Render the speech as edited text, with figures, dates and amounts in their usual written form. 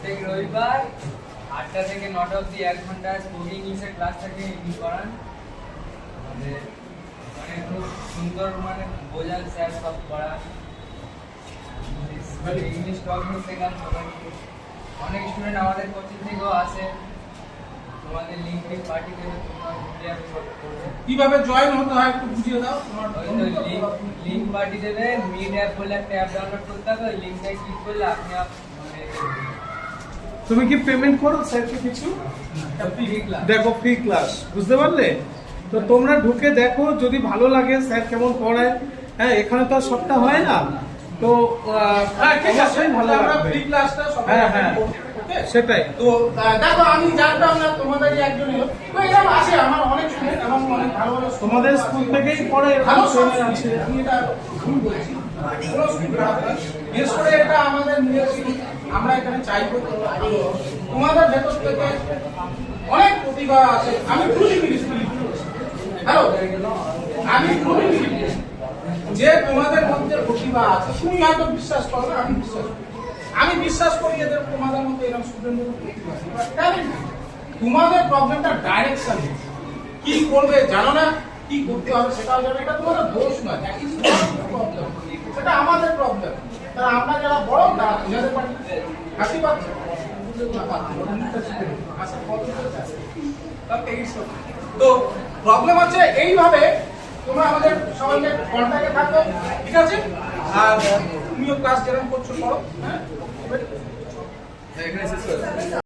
প্রত্যেক রবিবার 8টা থেকে 9টা অবধি 1 ঘন্টা কোডিং ইংলিশের ক্লাস থাকে ইংলিশ করান। আমাদের মানে খুব সুন্দর মানে বোঝান স্যার সব পড়ান। ইংলিশ টকিং শেখান সবাইকে। অনেক স্টুডেন্ট আমাদের কোচিং থেকেও আসে। তোমাদের লিঙ্কডিন পার্টি দেবে, তোমরা ক্লিয়ার করবে। কিভাবে জয়েন হতে হয় একটু বুঝিয়ে দাও। তোমার লিঙ্ক পার্টি দেবে, মিড অ্যাপ বলে একটা অ্যাপ ডাউনলোড করতে হবে। ওই লিঙ্কটায় ক্লিক করলে আপনি তুমি কি পেমেন্ট করো স্যারকে কিছু? দেখো ফ্রি ক্লাস, বুঝতে পারলে? তো তোমরা ঢুকে দেখো, যদি ভালো লাগে স্যার কেমন পড়ায়। হ্যাঁ, এখানে তো আর সবটা হয় না, তো অবশ্যই ভালো লাগবে। ফ্রি ক্লাসটা সবাই সেটাই তো দেখো, আমি জানতাম না তোমাদের একজনই তো এরকম আসে। আমার অনেক স্টুডেন্ট এবং অনেক ভালো ভালো তোমাদের স্কুল থেকেই পড়ে এরকম ট্রেনার আছে। আমি এটা ভুল বলছি, বিশেষ করে এটা আমাদের ইউনিভার্সিটি। আমরা এখানে চাইবো তোমাদের ভেতর থেকে অনেক প্রতিভা আছে। আমি খুবই হ্যালো, আমি খুবই যে তোমাদের মধ্যে প্রতিভা আছে। তুমি হয়তো বিশ্বাস করো না, আমি বিশ্বাস করি এদের তোমাদের মধ্যে এরকম স্টুডেন্টদের প্রতিভা আছে। তোমাদের প্রবলেমটা ডাইরেকশন, কি করবে জানো না, কি করতে হবে সেটাও জানো। এটা তোমাদের দোষ নয়, প্রবলেম সেটা আমাদের প্রবলেম। তারা আমরা যারা বড় তারা বুঝাতে পারি। হাসি পাচ্ছে তো প্রবলেম আছে। এইভাবে তোমরা আমাদের সবাইকে কন্ট্যাক্টে থাকো, ঠিক আছে? আর তুমিও ক্লাস যেরকম করছো করো। হ্যাঁ।